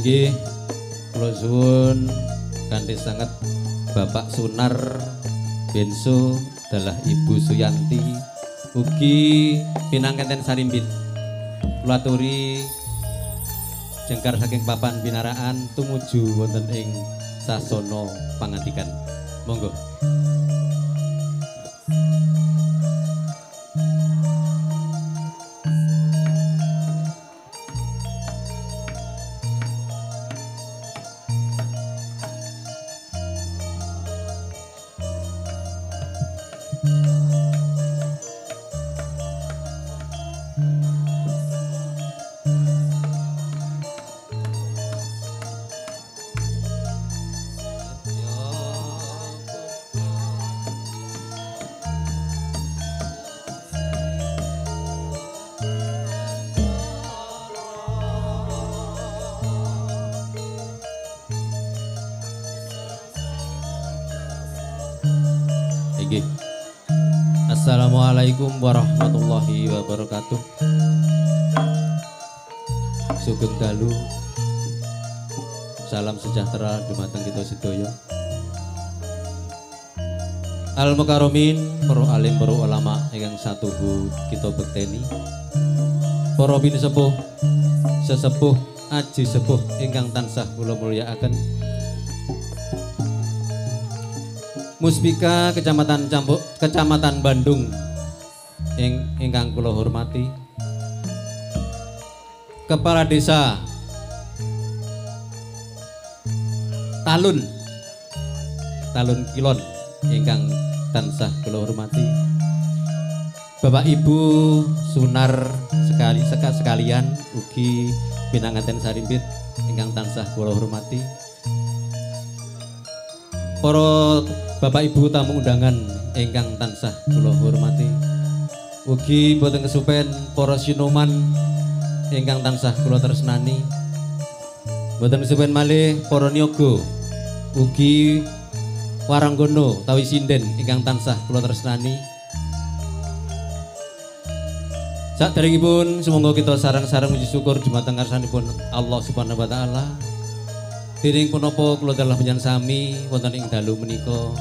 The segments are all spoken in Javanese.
Inggih kula suwun kanthi sanget Bapak Sunar Benso dalah Ibu Suyanti ugi pinangkenten sarimbit kula aturi jengkar saking papan binaraan tumuju wonten ing sasana pangandikan. Monggo. Assalamualaikum warahmatullahi wabarakatuh. Sugeng dalu, salam sejahtera dumateng kita sedaya. Al mukaromin, para alim, para ulama ingkang satuhu kita bekteni. Para bini sepuh, sesepuh, aji sepuh ingkang tansah kula mulyakaken. Muspika Kecamatan Bandung ingkang kula hormati. Kepala Desa Talun Kilon ingkang tansah kula hormati. Bapak Ibu Sunar sekalian ugi pinanganten sarimbit ingkang tansah kula hormati. Para Bapak Ibu tamu undangan ingkang tansah kula hormati. Ugi boten kesupen para sinoman ingkang tansah kula tresnani. Boten kesupen malih para niyaga ugi waranggono tawi sinden ingkang tansah kula tresnani. Saderengipun sumangga kita sareng-sareng puji syukur dumateng ngarsanipun Allah Subhanahu wa taala. Dening punapa kula dalah panjenengan sami wonten ing dalu menika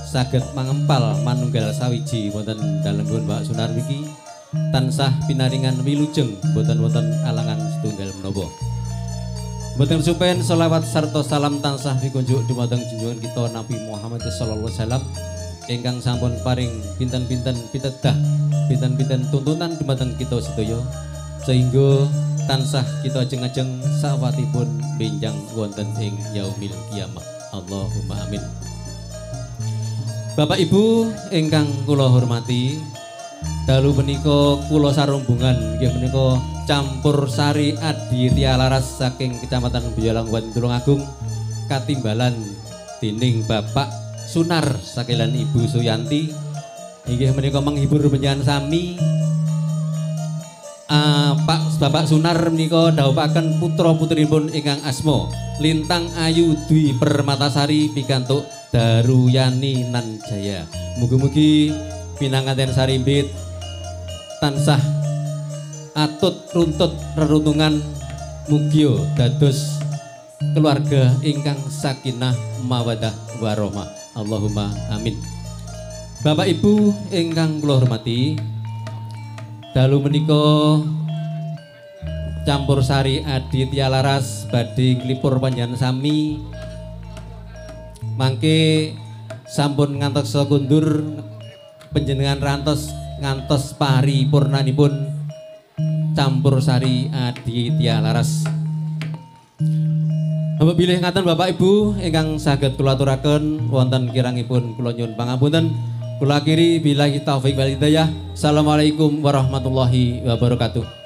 saged mangempal manunggal sawiji wonten dalembipun Pak Sunar niki tansah pinaringan wilujeng boten wonten alangan setunggal menapa. Boten supen selawat sarta salam tansah pikunjuk dumateng junjungan kita Nabi Muhammad sallallahu alaihi wasallam ingkang sampun paring pinten-pinten pitedah, pinten-pinten tuntunan dumateng kita sedaya sehingga tansah kita ajeng-ajeng sawatipun benjang wonten ing yaumil kiamah. Allahumma amin. Bapak Ibu ingkang kula hormati, dalu menika kula sarombongan nggih menika campur sari Aditya Laras saking Kecamatan Boyolanguwan Tulungagung katimbalan dening Bapak Sunar sakelan Ibu Suyanti inggih menika menghibur panjenengan sami. Bapak Sunar menika dhawuhaken putra-putrinipun ingkang asma Lintang Ayu Dwi Permatasari pikantuk Daruyani Nan Jaya. Mugi-mugi pinanganten sarimbit tansah atut runtut reruntungan mugia dados keluarga ingkang sakinah mawaddah warahmah. Allahumma amin. Bapak Ibu ingkang kula hormati, dalu menika campur sari Aditya Laras badhe nglipur panjenengan sami mangke sampun ngantos kundur panjenengan rantos ngantos paripurnanipun campur sari Aditya Laras. Bapak bilih ngaten Bapak Ibu ingkang saged kula aturaken wonten kirangipun kula nyuwun pangapunten. Kula akhiri billahi taufik wal hidayah. Assalamualaikum warahmatullahi wabarakatuh.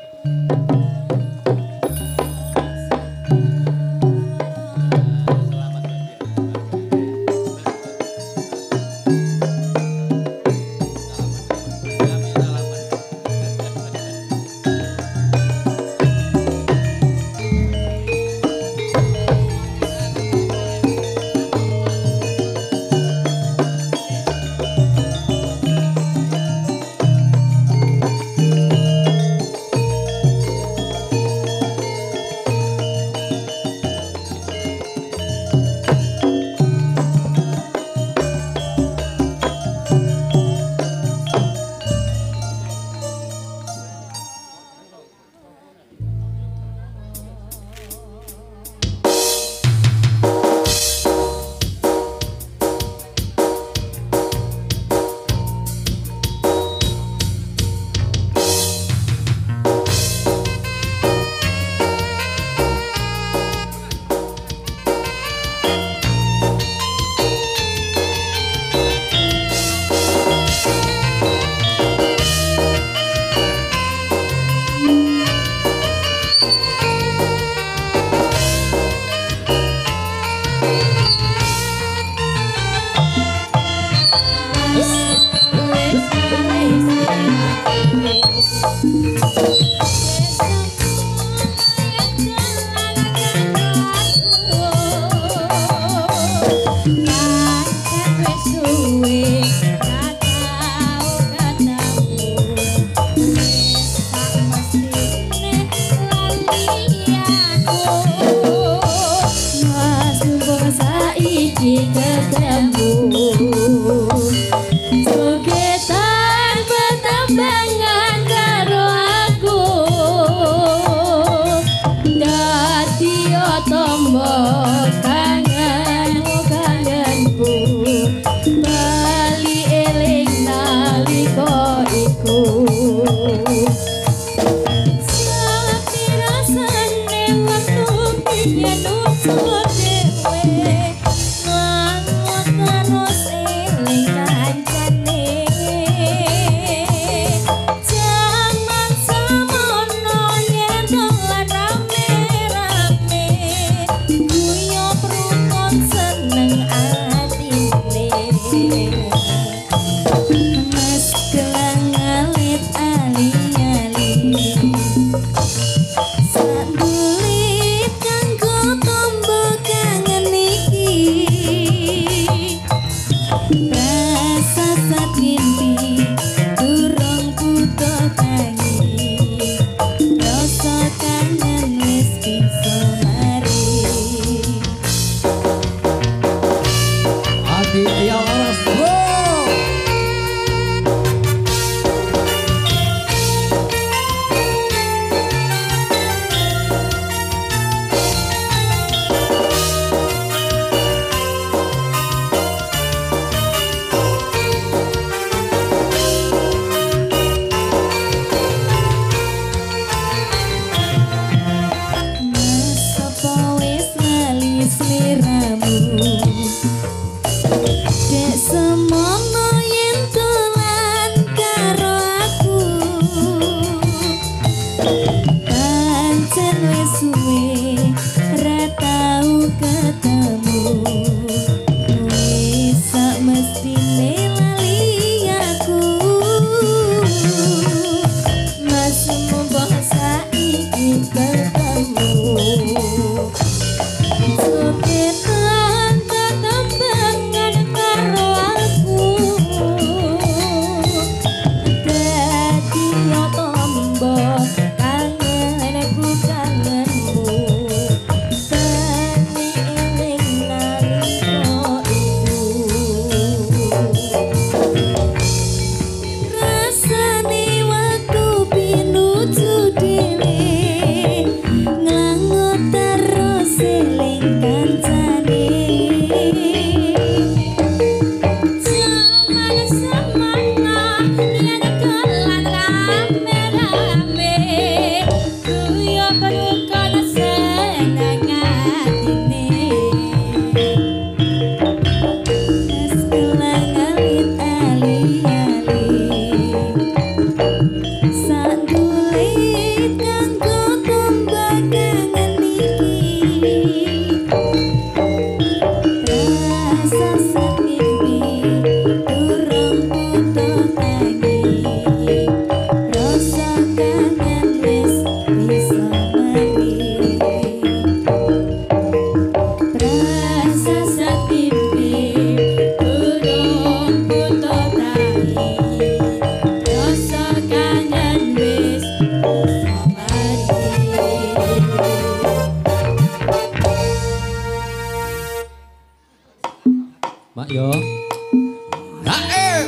Mak yo.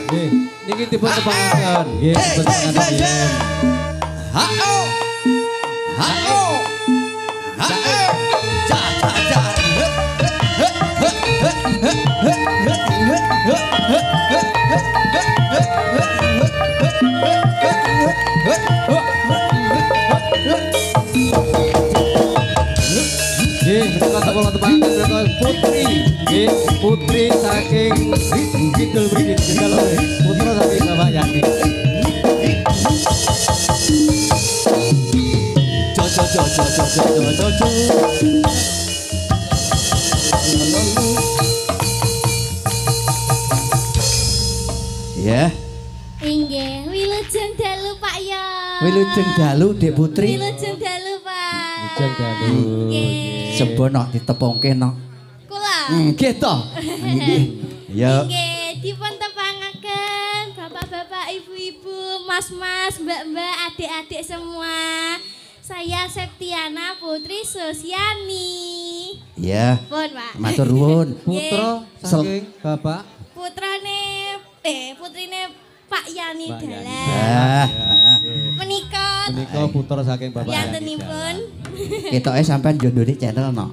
Nggih, niki dipun tepangaken. Nggih, dipun tepangaken. Ha-o. Ha-o. Ha-o. Ja ja ja. Putri, putri saking Kidul Bridin Kendal, putra saking Bapak Yani. Ya. Inggih, wilujeng dalu Pak Yon. Wilujeng dalu Dek Putri. Wilujeng dalu Pak. Wilujeng dalu. Nggih. Sebono ditepungke no. Kula. Nggih to. Nggih. Ya. Nggih, dipun tepangaken Bapak-bapak, Ibu-ibu, Mas-mas, Mbak-mbak, adik-adik semua. Saya Septiana Putri Susiani. Ya. Pun, Pak. Matur nuwun. Putra saking Bapak Putrine Pak Yani Pak Yani. Dalan. Menika Menika putra saking Bapak Yani. yantenipun Ketoke sampean jondone channel no.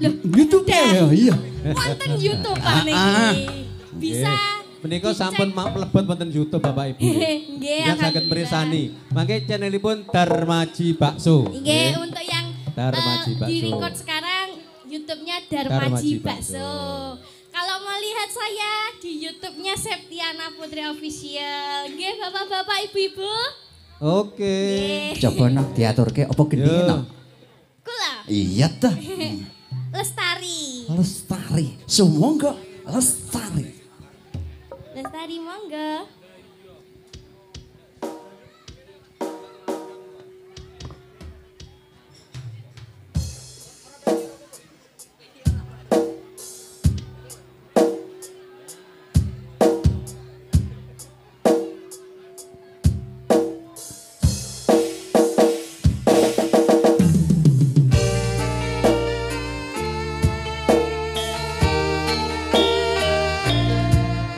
YouTube ya, iya. wonten YouTube Pak niki. Bisa Menika sampun mlebet wonten YouTube Bapak Ibu. nggih Yang saged mirsani. Mangke channelipun Darmaji Bakso. Nggih, untuk yang Darmaji Bakso. di record sekarang YouTube-nya Darmaji Darmaji Bakso. Bakso. Kalau mau lihat saya di YouTube-nya Septiana Putri Official. Nggih, Bapak-bapak, Ibu-ibu. Oke. Nggih. Coba no diaturke apa gendine Yo. no. Kula Iya dah. Lestari. Lestari. Sumangga Lestari. Lestari monggo.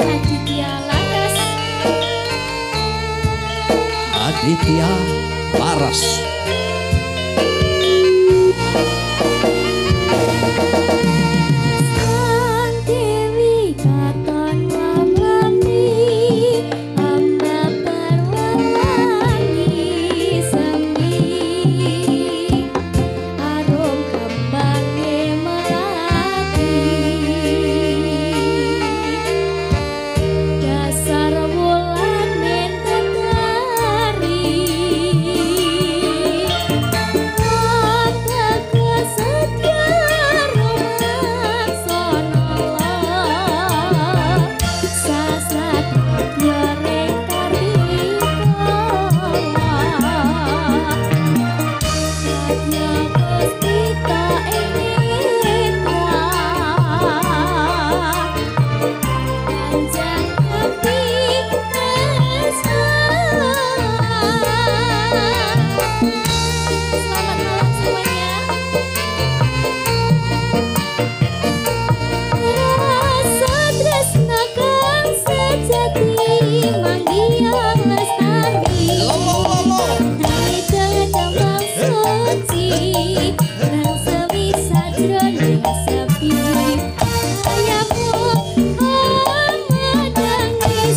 Aditya Laras. Aditya Laras. Sang Dewi katon ngabani, hamba perwangi semi. Arum kembange melati, dasar wulan enten hari. Selamat malam semuanya. Rasa tresna kang sejati manggiang lestari. Dari tengah suci nang sewisa jroning sepi. Ayamu mendangi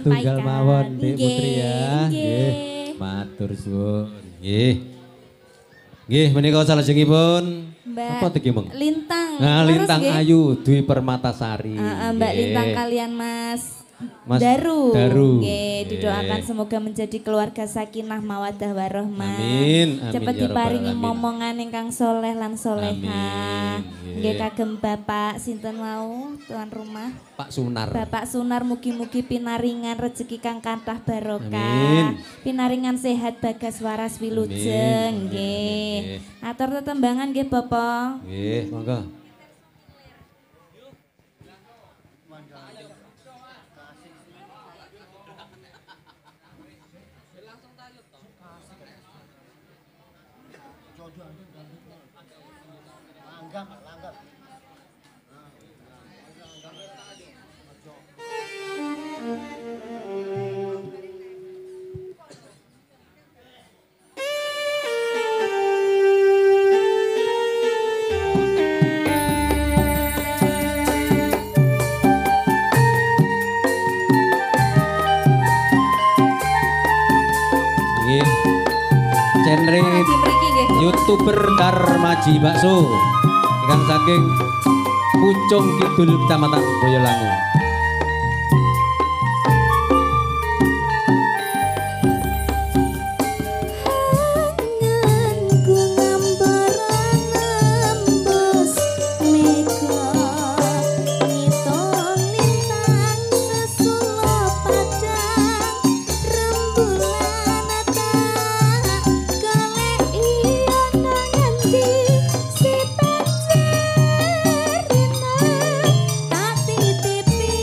setunggal mawon Dik Putri ya. Nggih. Matur suwun. Nggih. Nggih, menika salajengipun apa teki mong? Lintang. Nah, Lintang Ayu Dwi Permatasari. Mbak Lintang kalian Mas Daru. Nggih, didoakan semoga menjadi keluarga sakinah mawaddah warahmah. Amin. Cepat diparingi momongan ingkang soleh lan soleha. Nggih kagem Bapak sinten wau tuan rumah. Pak Sunar. Bapak Sunar mugi-mugi pinaringan rezeki kang kathah barokah. Amin. Pinaringan sehat bagas waras wilujeng nggih. Atur tetembangan nggih Bapak. Nggih, monggo. YouTuber Darmaji Bakso ingkang saking Pucung Kidul Kecamatan Boyolangu. Titi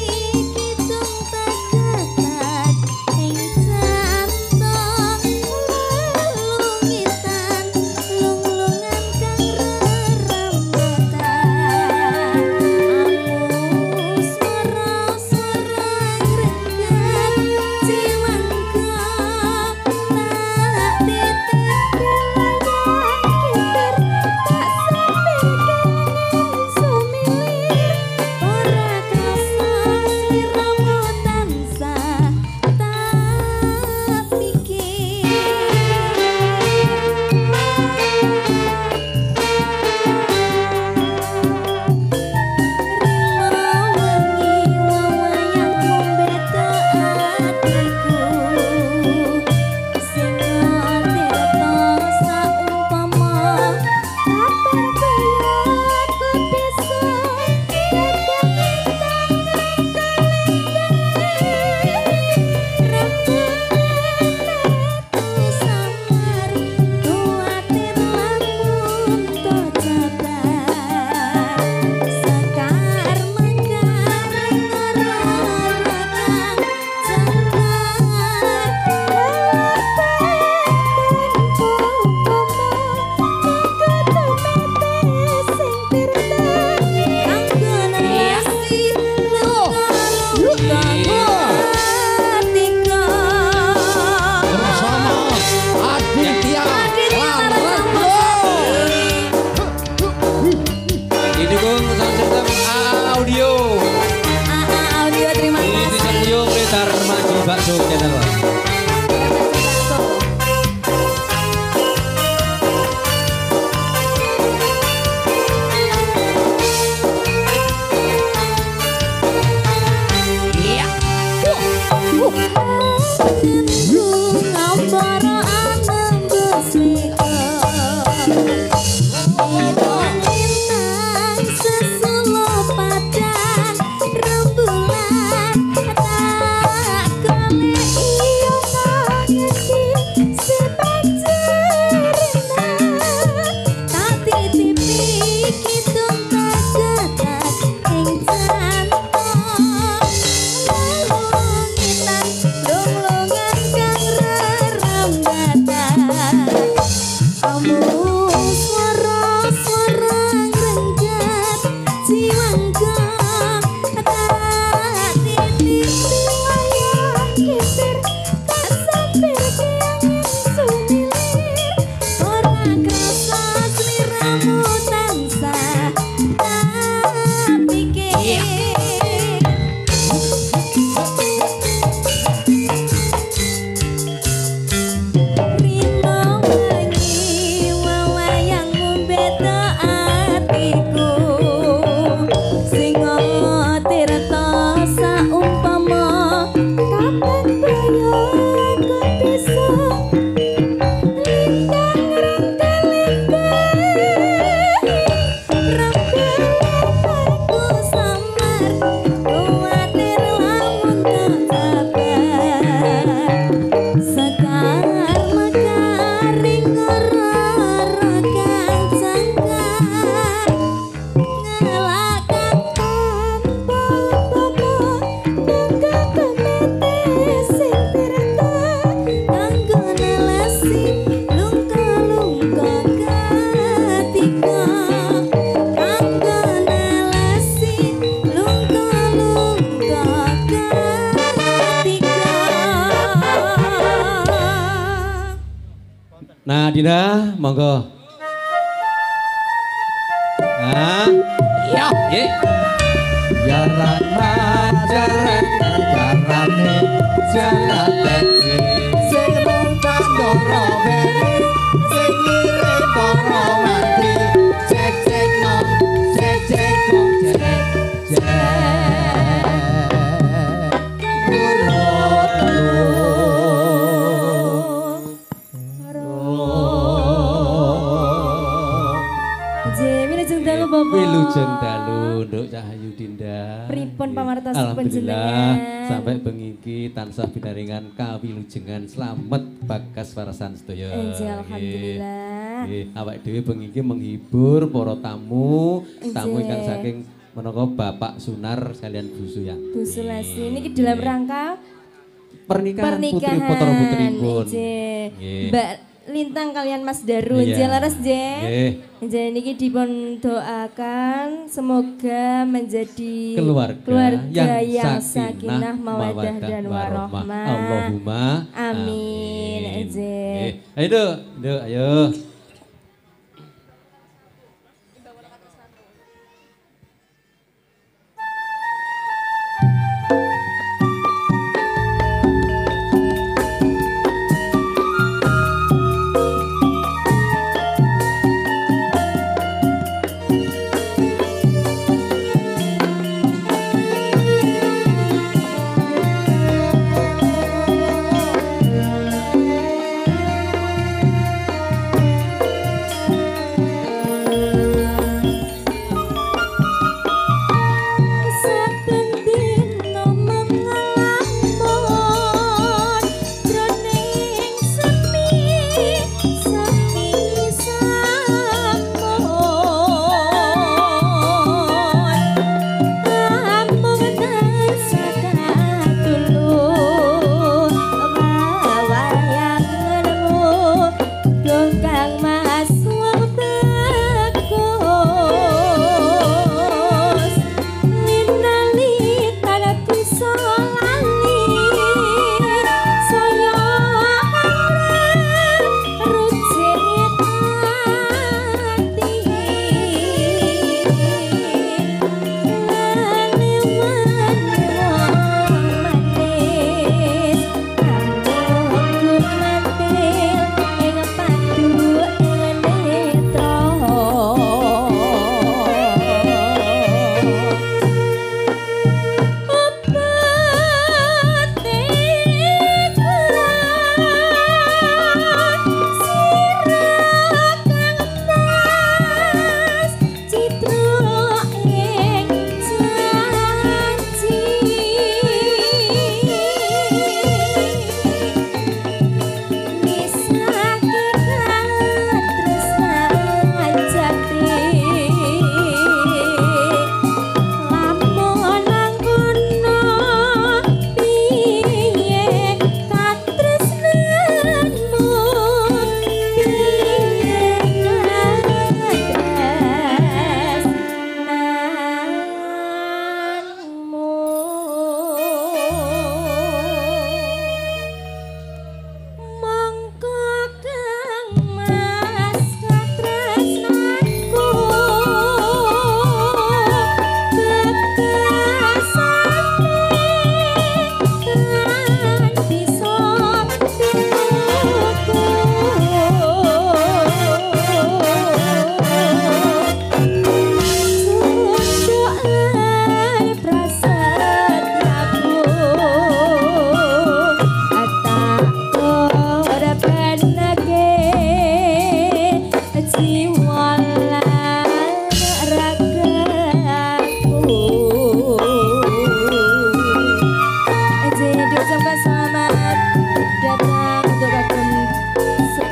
Nah, Dinda, monggo. Nah, iya, ye. Jaran jaran jarane jaran teki sing mung kandoro beri sing ngire para mati cek cek nom cek cek kong cek cek Wilujeng dalu nduk Cahayu Dinda. Pripun pamartosi panjenengan? Sampai bengi iki tansah binaringan kawilujengan slamet bagas warasan sedaya. Alhamdulillah. Nggih, awake dhewe bengi iki menghibur para tamu, tamu ingkang saking menapa Bapak Sunar sekalian Bu Suyang. Bu Sulasi niki dalam rangka pernikahan putri putra putripun. Mbak Lintang kalian Mas Daru, nggih leres nggih. Nggih niki dipun doakan semoga menjadi keluarga yang sakinah mawaddah dan warahmah. Allahumma amin. Nggih. Ayo, ayo.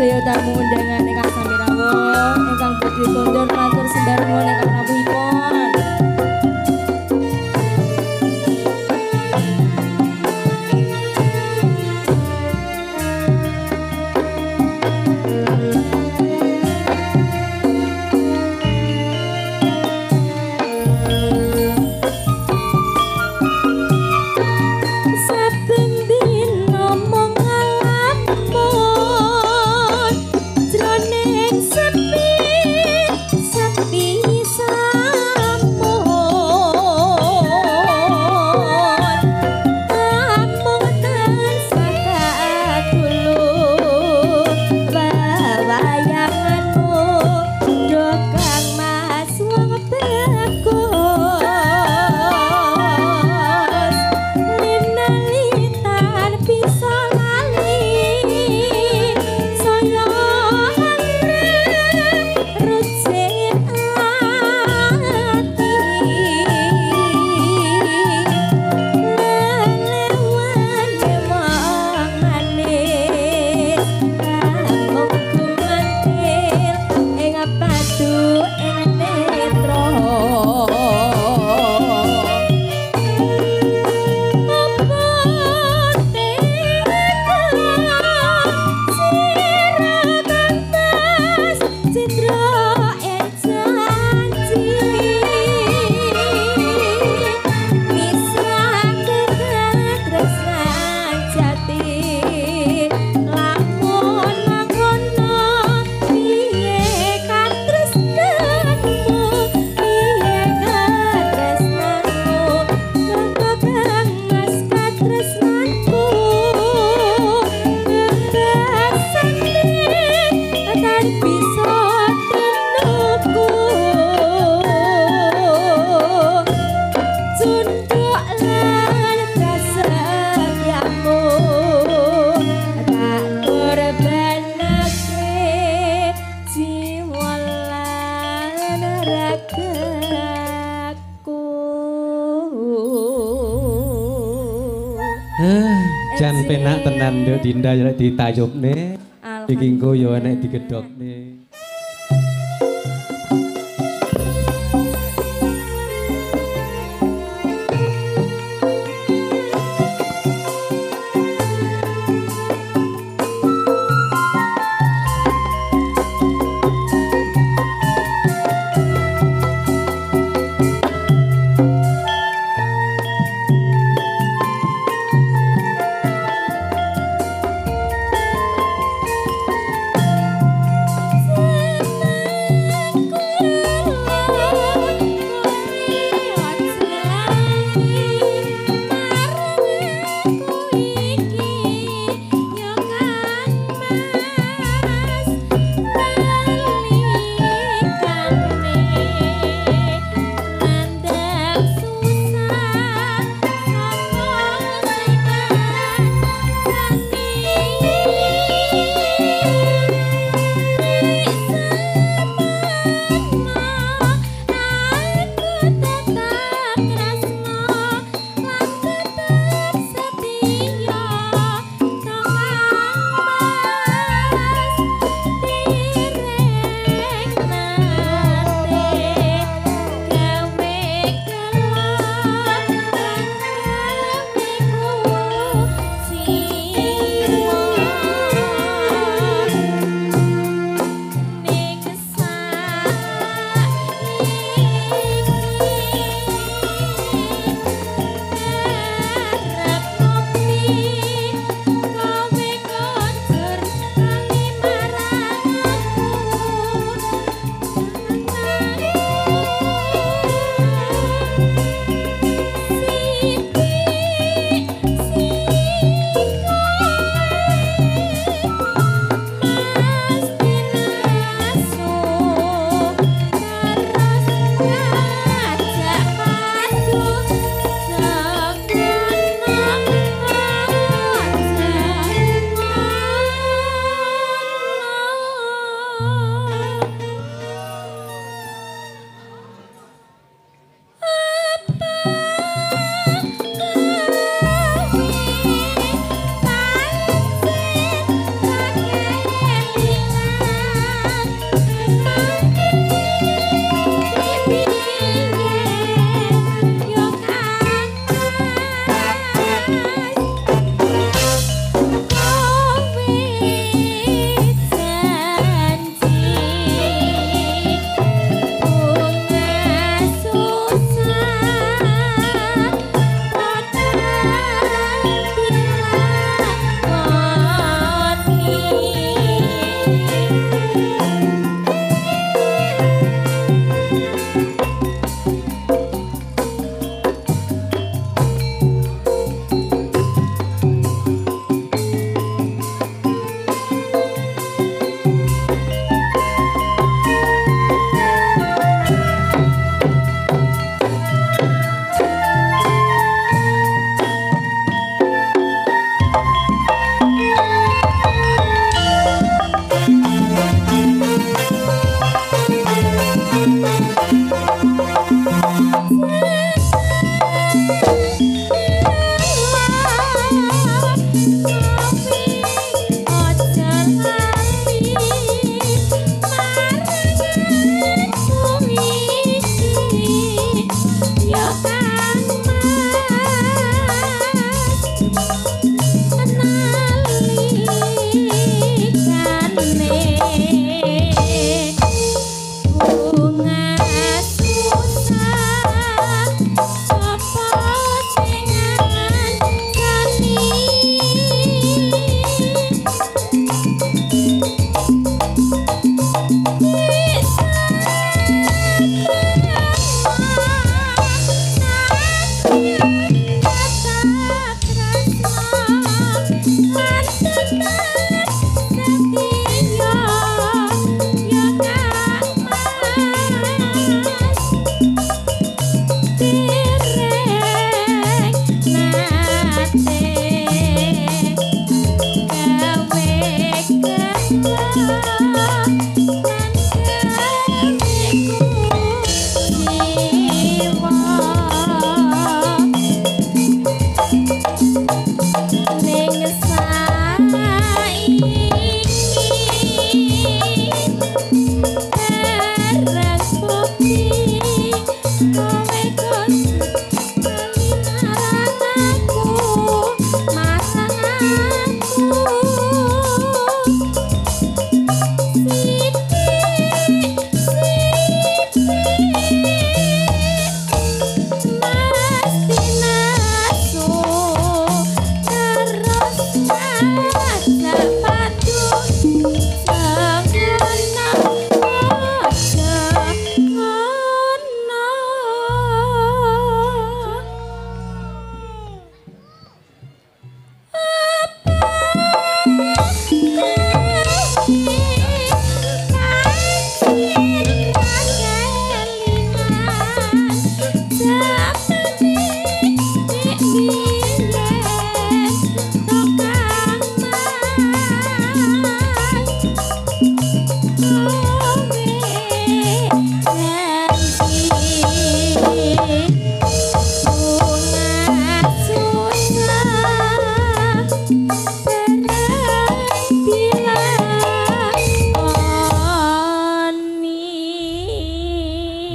sedaya tamu undangan ingkang sami rawuh ingkang badhe kondur matur sembah nuwun ingkang rawuhipun. Jan penak tenan nduk Dinda ya ditayubne. Iki engko ya enek digedhokne.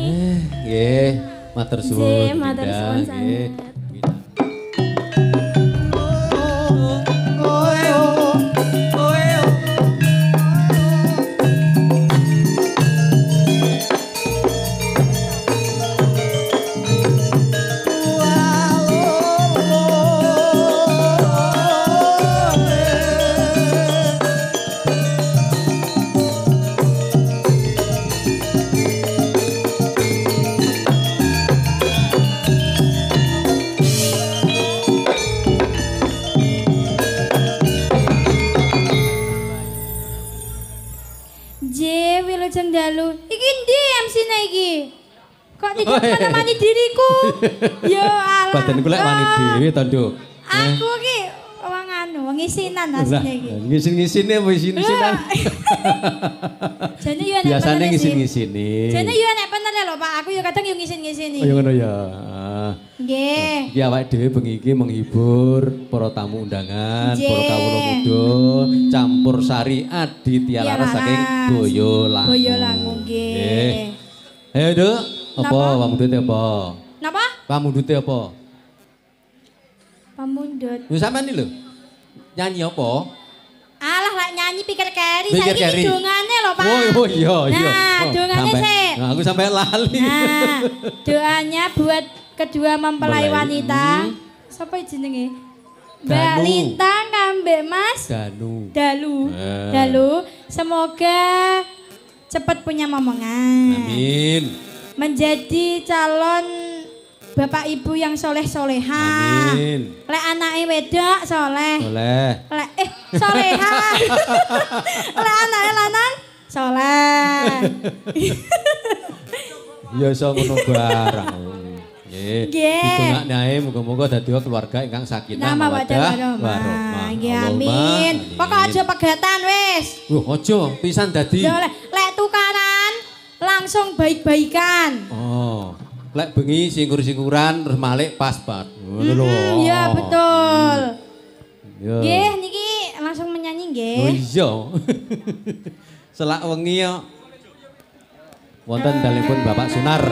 Nggih, matur suwun. Nggih, matur suwun sanget. Dalu. Iki ndi MC-ne iki? Kok tidak menemani diriku? Ya Allah. Badan kula wani dhewe to, Nduk. Aku iki wong anu, wong isinan asline iki. Ngisin-ngisine apa isin-isinan? Jane yo nek biasane ngisin-ngisini. Jane yo nek bener lho Pak, aku yo kadang yo ngisin-ngisini. Oh ya ngono ya. Nggih. Iki awake dhewe bengi iki menghibur para tamu undangan, para kawula muda, campur syariat di tiara saking Boyolangu. Boyolangu nggih. Ayo, Nduk. Apa pamundhute apa? Napa? Pamundhute apa? Pamundhut. Lho sampean iki lho. Nyanyi apa? Alah lak nyanyi pikir keri saiki dongane lho Pak. Oh iya iya. Nah, dongane sik. Nah, aku sampai lali. Nah, doanya buat kedua mempelai wanita. Sapa jenenge? Mbak Lintang kambek Mas Dalu. Semoga cepat punya momongan. Amin. Menjadi calon bapak ibu yang soleh-soleha. Amin. Lek anake wedok soleh. Lek soleha. Lek anake lanang soleh. Ya iso ngono barang. Nggih. Ditungakne muga-muga dadi keluarga ingkang sakinah mawaddah warahmah. Nggih amin. Pokok aja pegatan wis. Aja pisan dadi. Lek tukaran langsung baik-baikan. Oh. Lek bengi singkur-singkuran terus malik pas-pas. Ngono lho. Iya betul. Nggih niki langsung menyanyi nggih. Oh iya. Selak wengi yo. Wonten dalipun Bapak Sunar.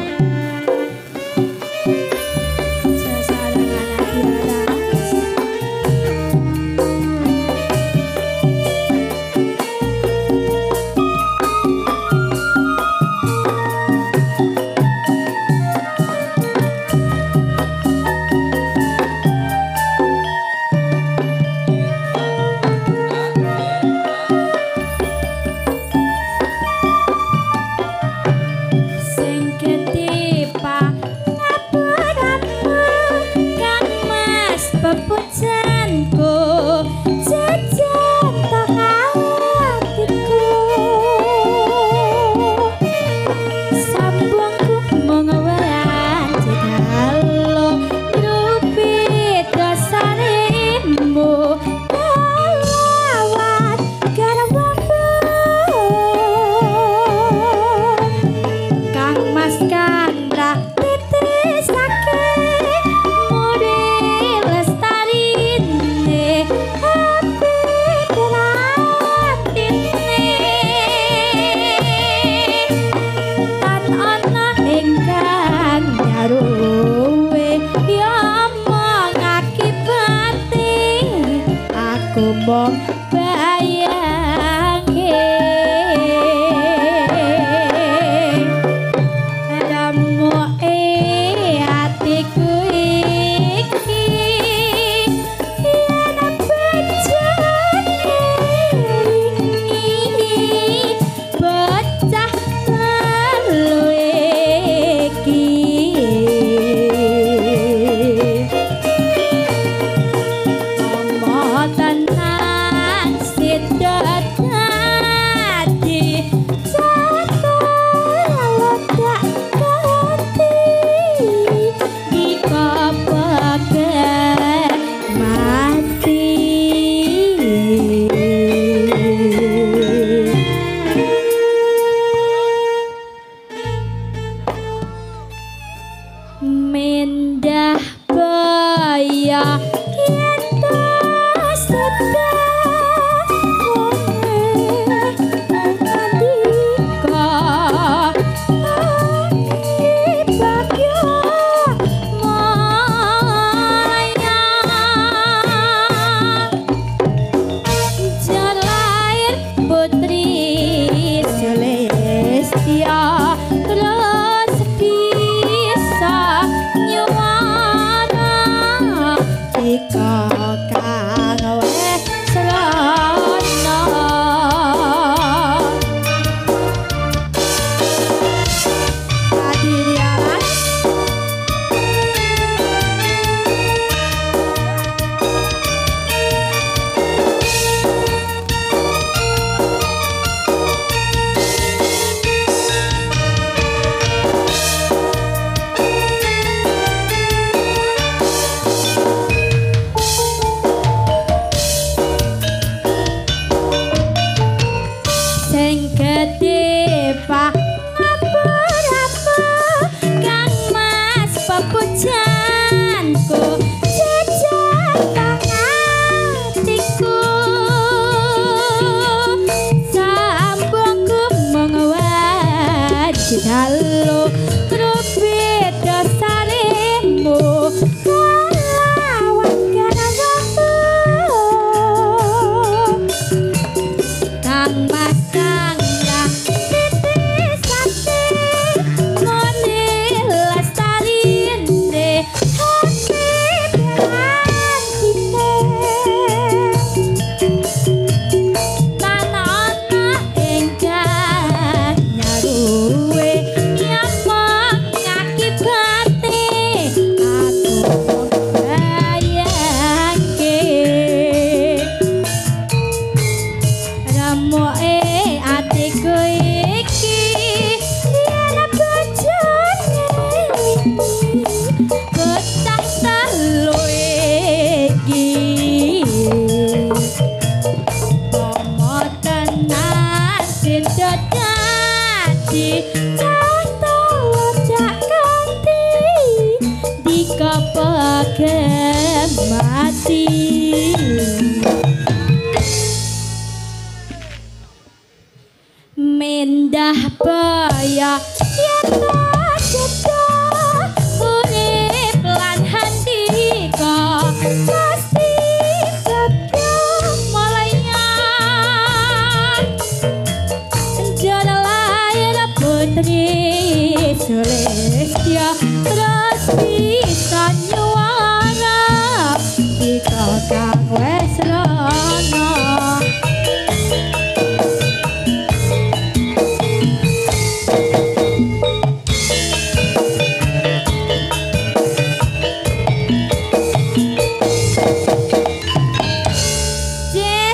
Sulistya terus bisa nyuara ika kang wes rono.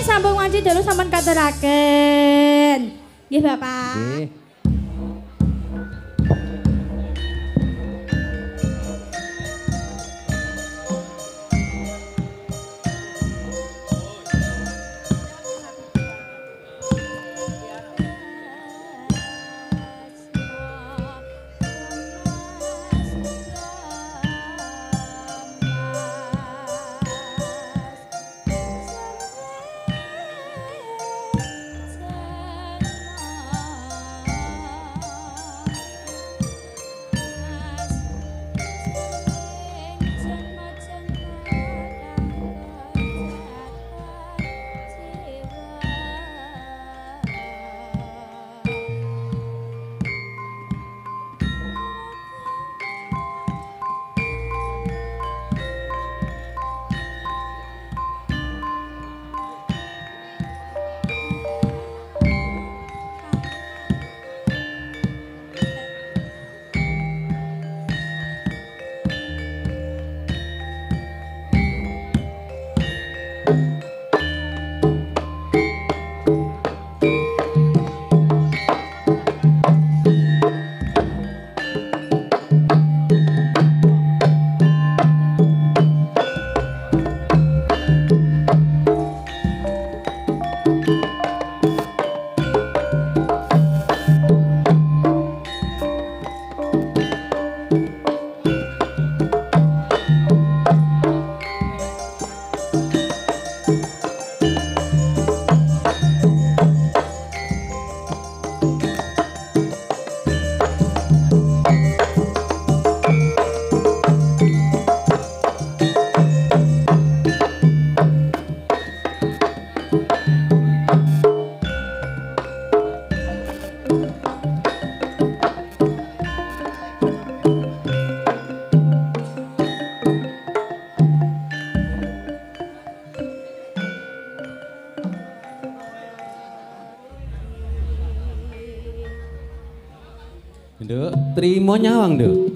Sambung wanci dulu sampean katuraken. Nggih Bapak. Nggih. Nduk, trimo nyawang, Nduk.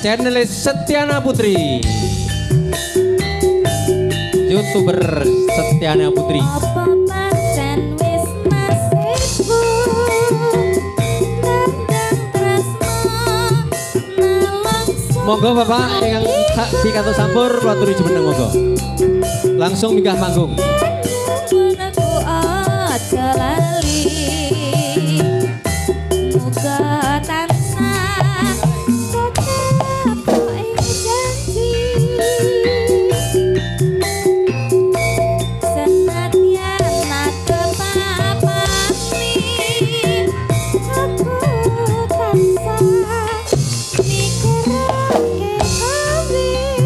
Channel Setyana Putri, YouTuber Setyana Putri. Apa pancen wis nasibku tandang tresno nalangsa. Monggo Bapak ingkang pikantuk sampur kula aturi jumeneng monggo. Langsung minggah panggung. Menengku aja lali muga tansah tetep ing janji senadyan nakepapani aku tansah mikirake kawin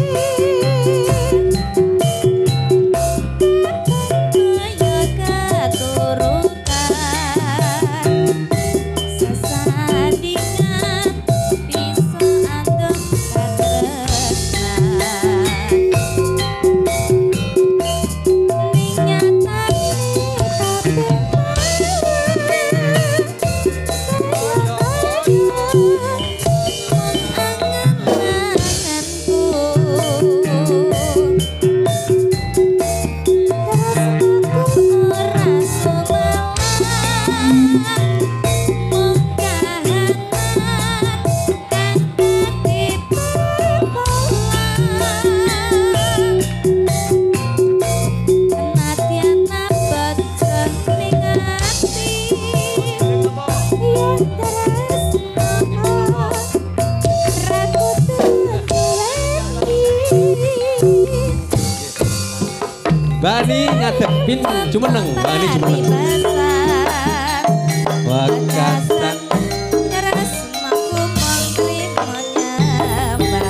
wani ngadepin jumeneng, wani jumeneng. Wakasan tresnaku mongkri menyembah.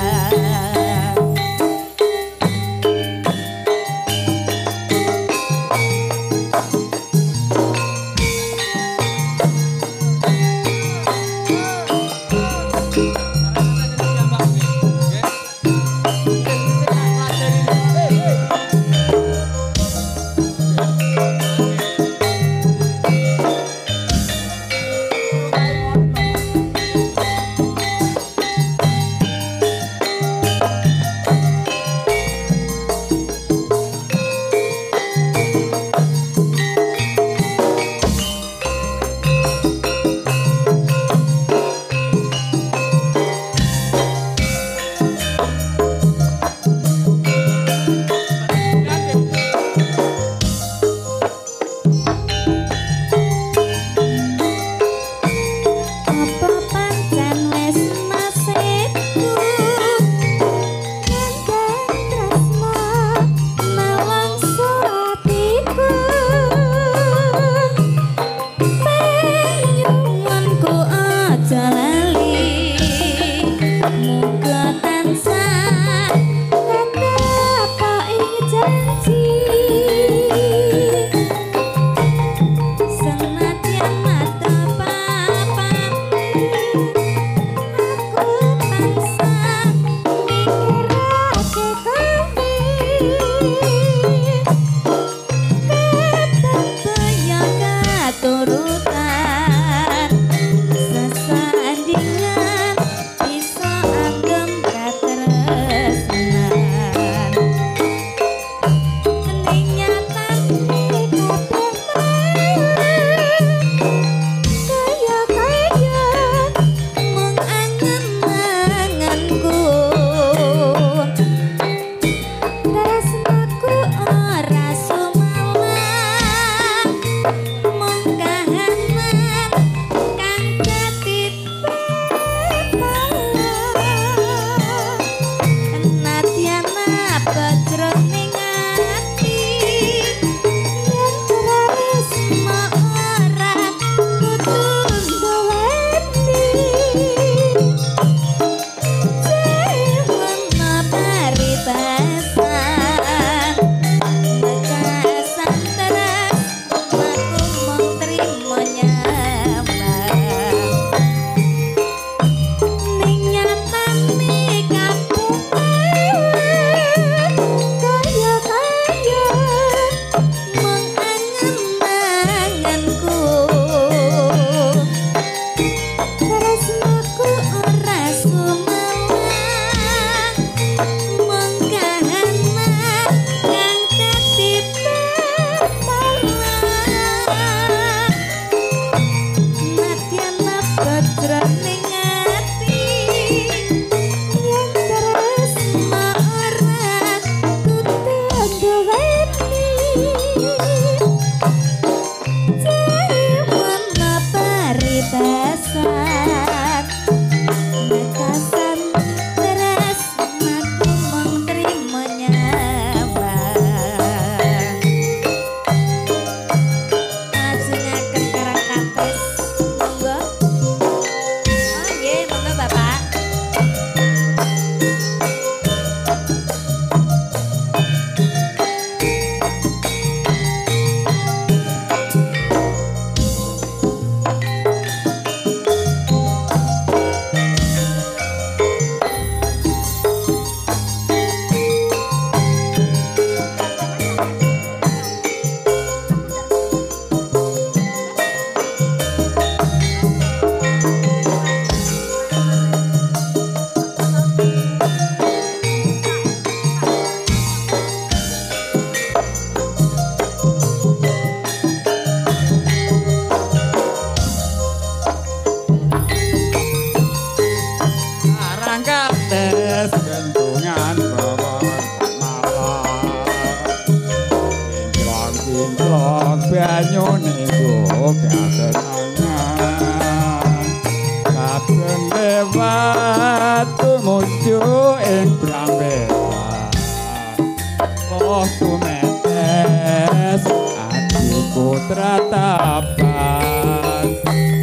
tratapan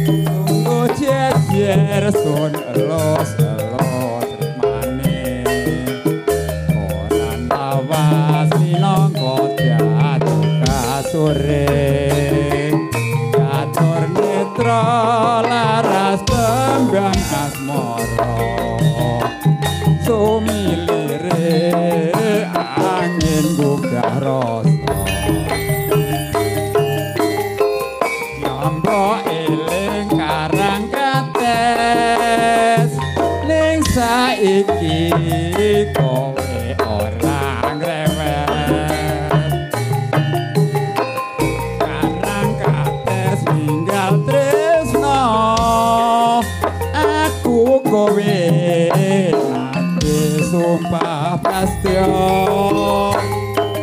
tunggu jejer sun elos maning orang awas minangka jatuh kasure catur netra laras tembang asmara sumilire angin gugah rasa nyambo eling karang kates ning saiki kowe ora ngrewet karang kates ninggal tresno aku kowe sumpah prastya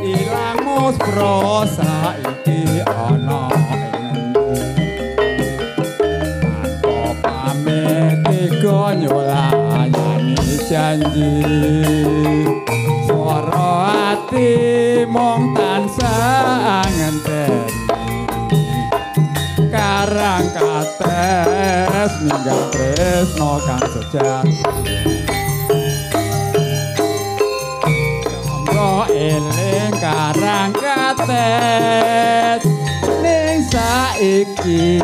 ilang muspro saiki ana ing aku pamit tega nyolayani janji swara ati mung tansah ngenteni karang kates ninggal tresno kang sejati eling karang kates ning saiki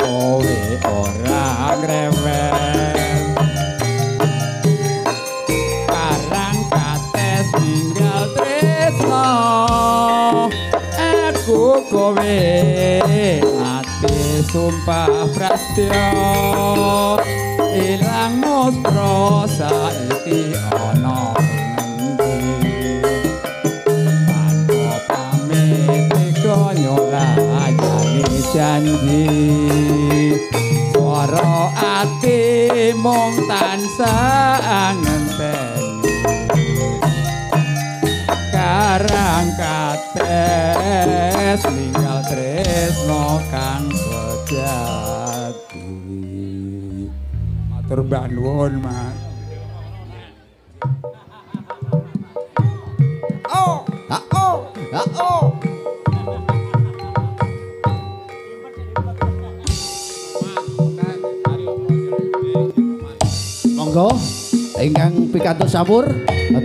kowe ora grewel karang kates ninggal tresno aku kowe ati sumpah prastya ilang muspro saiki ana nyolayani janji swara ati mung tansah ngenteni karang kates ninggal tresno kang sejati matur mbah nuwun Mas monggo ingkang pikantuk sampur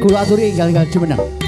kula aturi enggal jumeneng.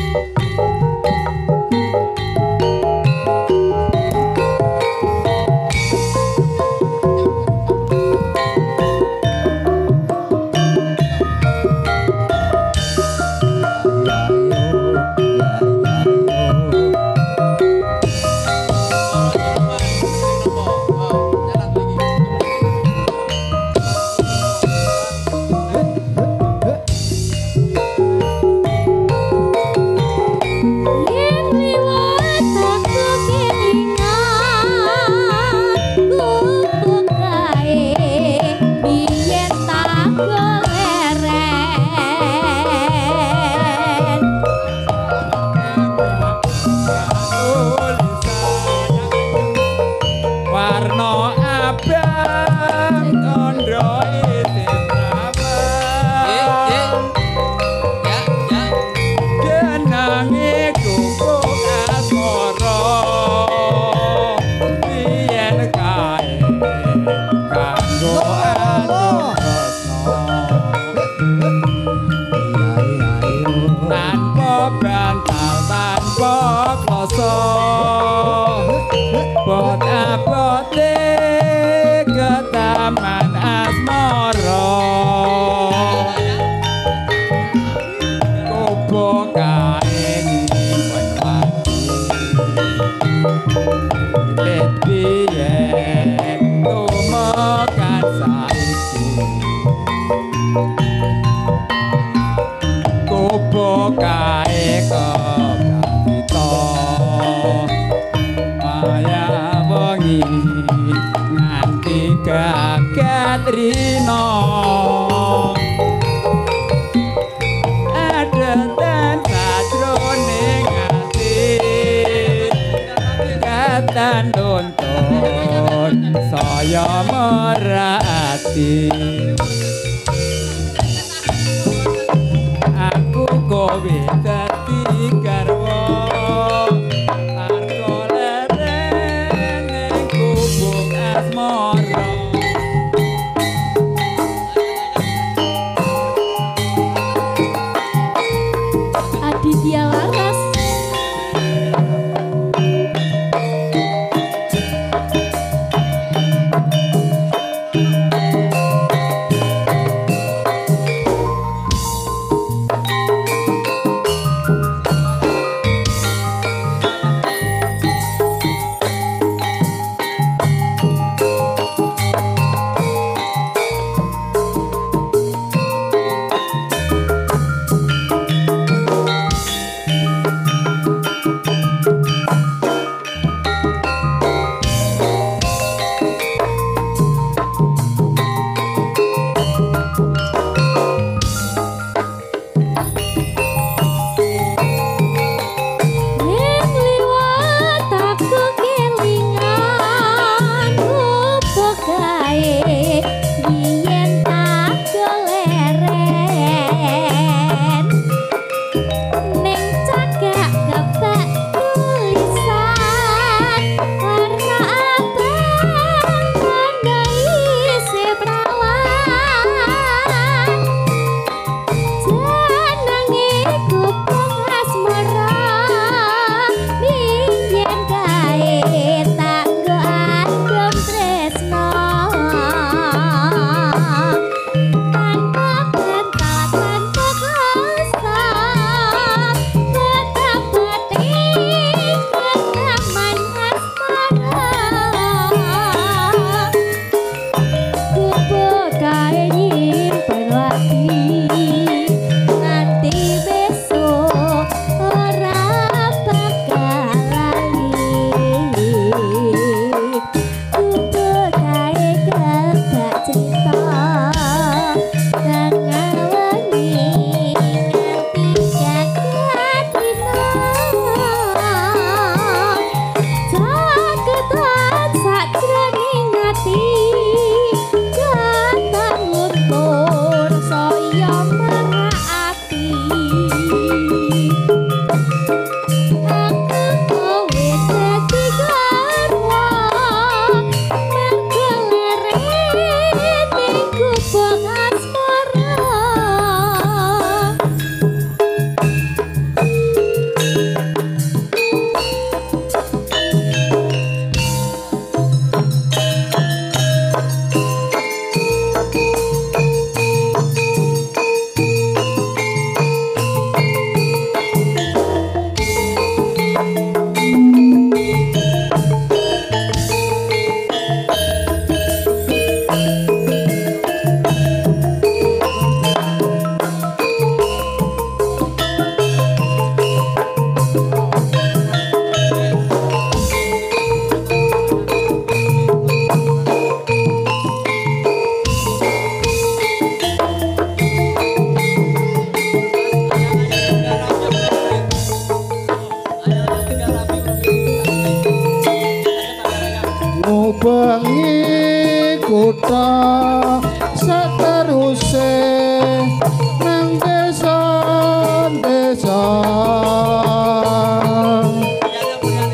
saya merhati aku kowe dadi garwa arko lereng asmara Aditya Laras bengi kutha sateruse nang desa-desa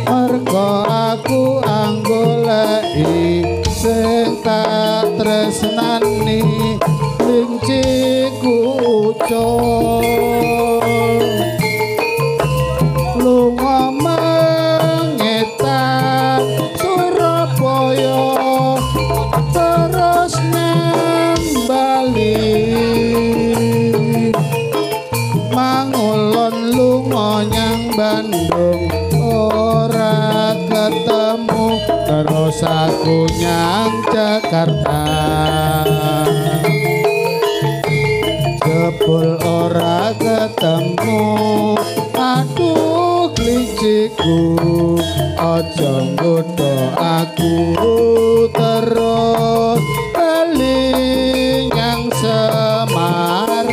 merga aku anggoleki sing tak tresnani linciku lunga mengetan Surabaya terus nang Bali mangulon lunga nyang Bandung ora ketemu terus aku nyang Jakarta jebul ora ketemu aduh klinciku aja nggodha aku terus bali nyang Semarang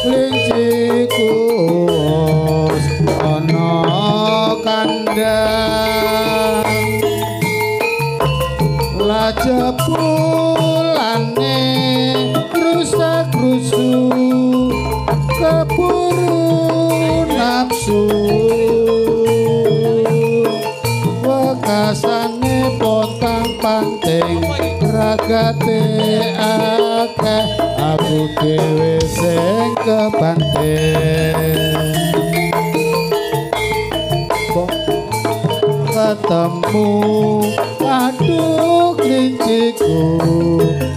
klinciku ana kandang lajepulane rusak-rusu keburu nafsu wekasane potang panting ragate akeh aku dhewe sing kebanting ketemu aduh klinciku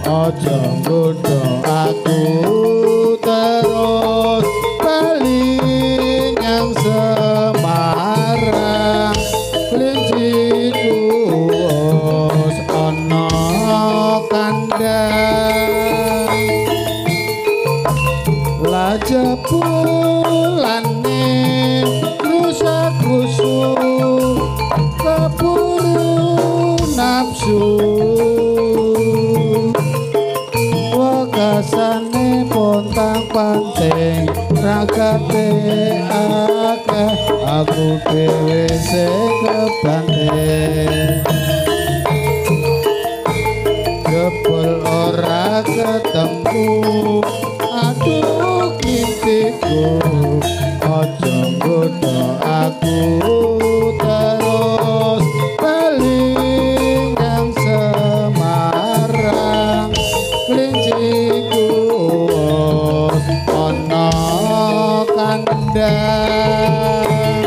aja nggodho aku terus bali nyang Semarang klinciku wis ana kandhang lajepulane rusak-rusuk keburu nafsu wakasane pontang-panting ragate akeh aku dhewe sing kebanting jebul ora ketemu aduh kintiku aja nggodho aku terus bali nang Semarang klinciku ana kandhang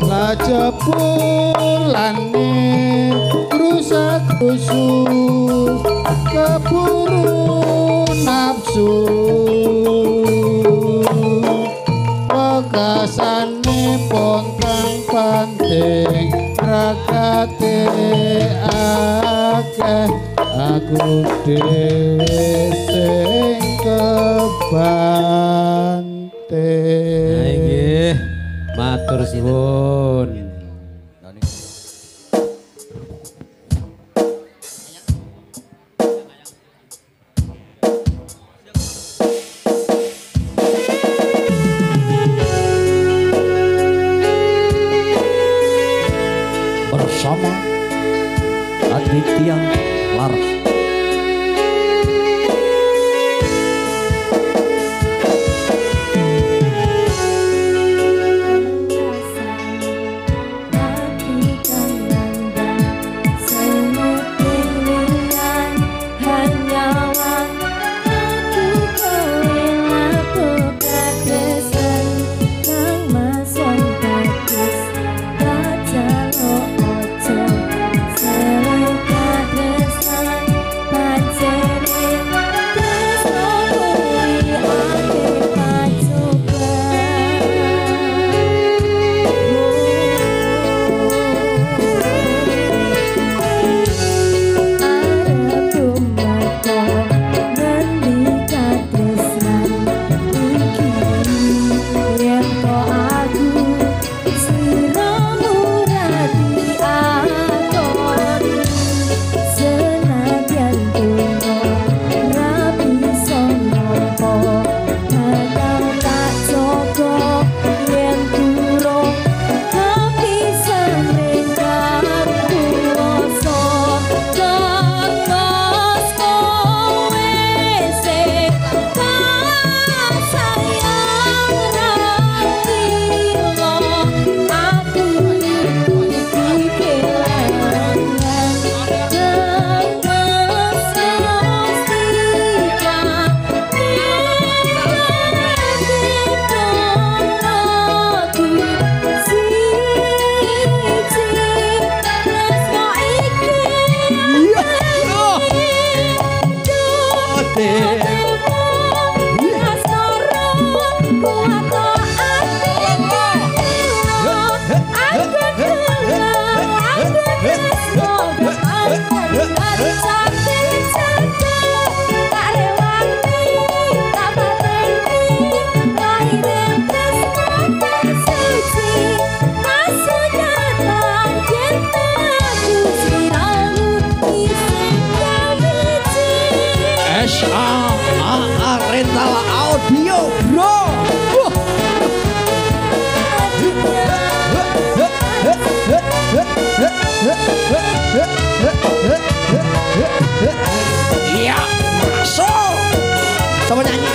lajepulane rusak-rusuk keburu nafsu wakasane pontang-panting ragate akeh aku dhewe sing kebanting. Nggih, matur suwun. Bersama Aditya Laras. Rental audio bro. Iya, masuk. Coba nyanyi.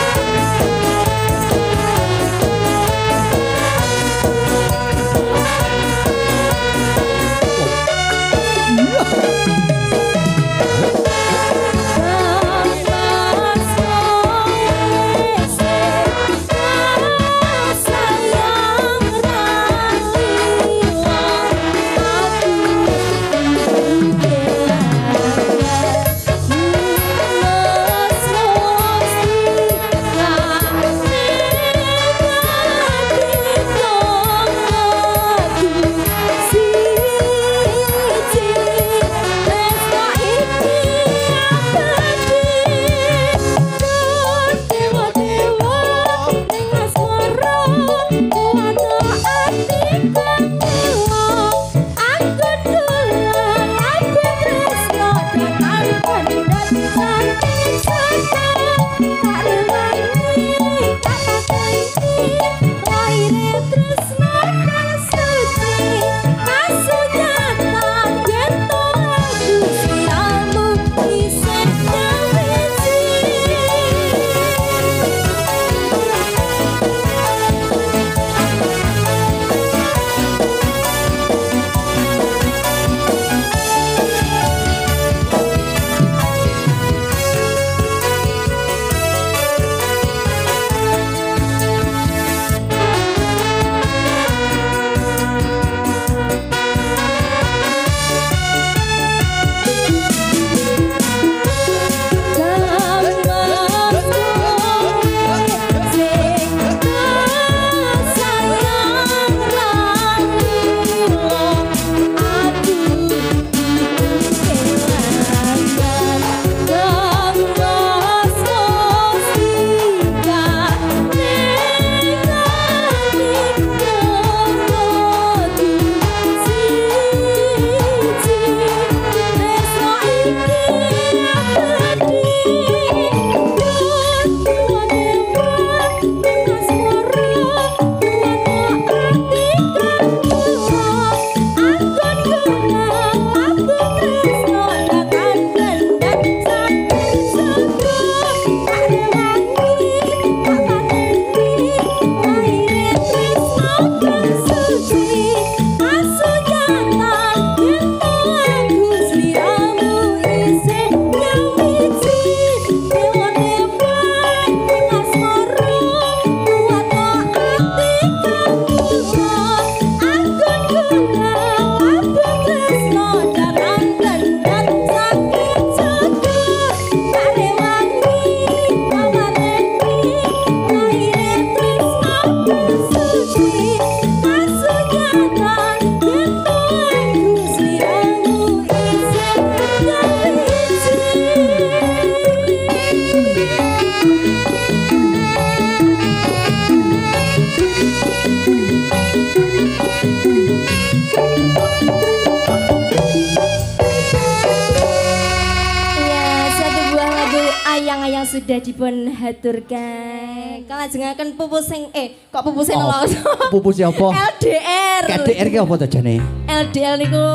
sudah dipun haturkan. Kalajengaken pupus sing kok pupus sing lho. Pupus apa? LDR. LDR ki apa to jane? LDR niku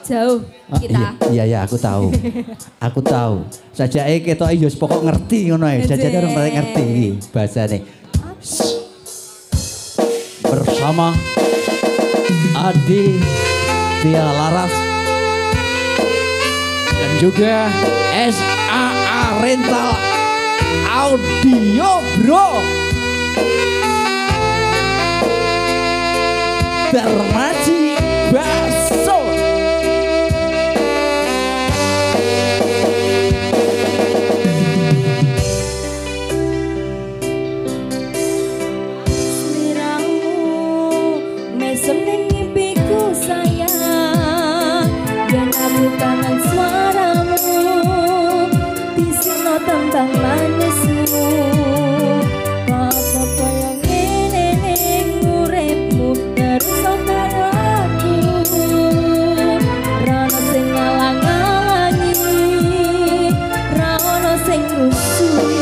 jauh kita. Iya aku tahu. Aku tahu. Sajake ketoke ya pokok ngerti ngono ae. Jajane ora ngerti iki bahasane. Bersama Adi Tia Laras dan juga SAA Rental Audio Bro Darmaji Baso. Kangen suaramu disino tentang manismu apa kaya ngene uripmu terus kaya aku rano sing ngalang-alangi rano sing rusui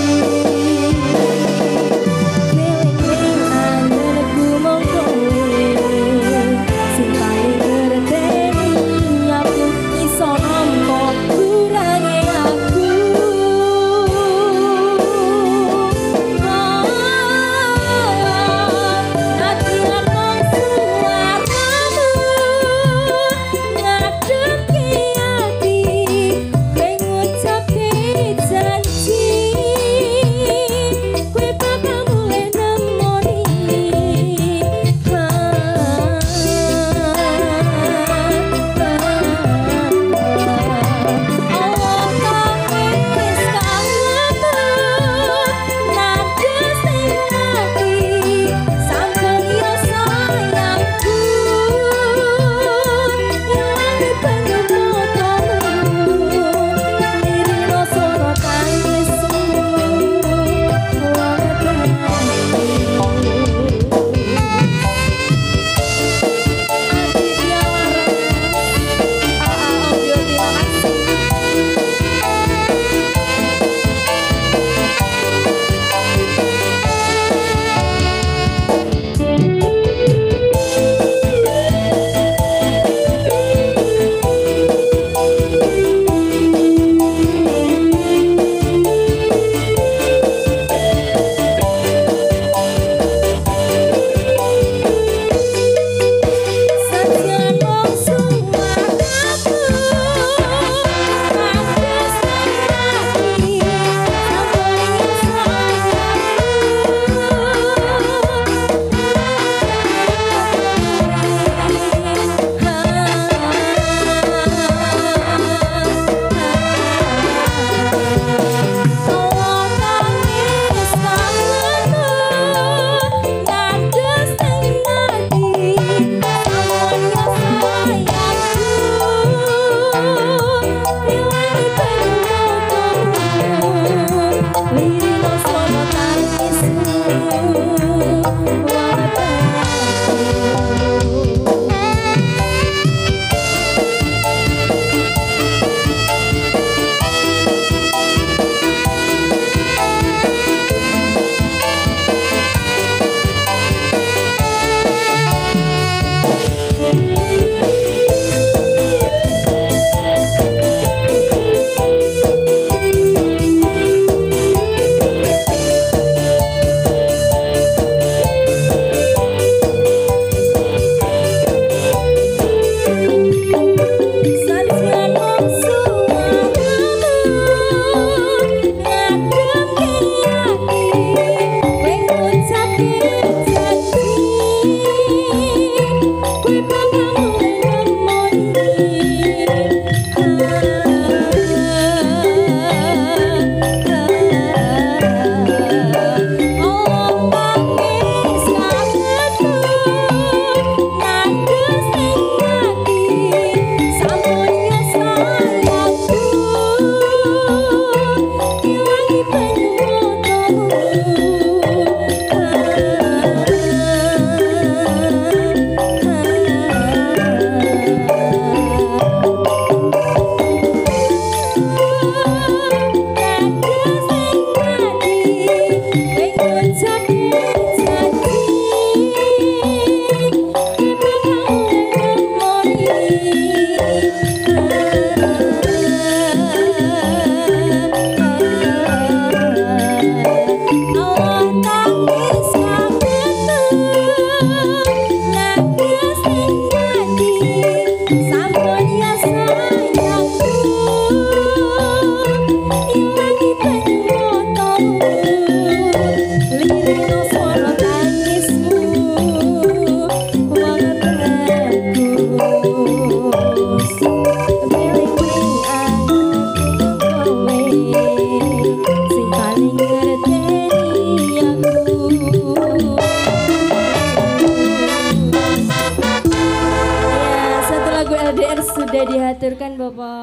diaturkan Bapak.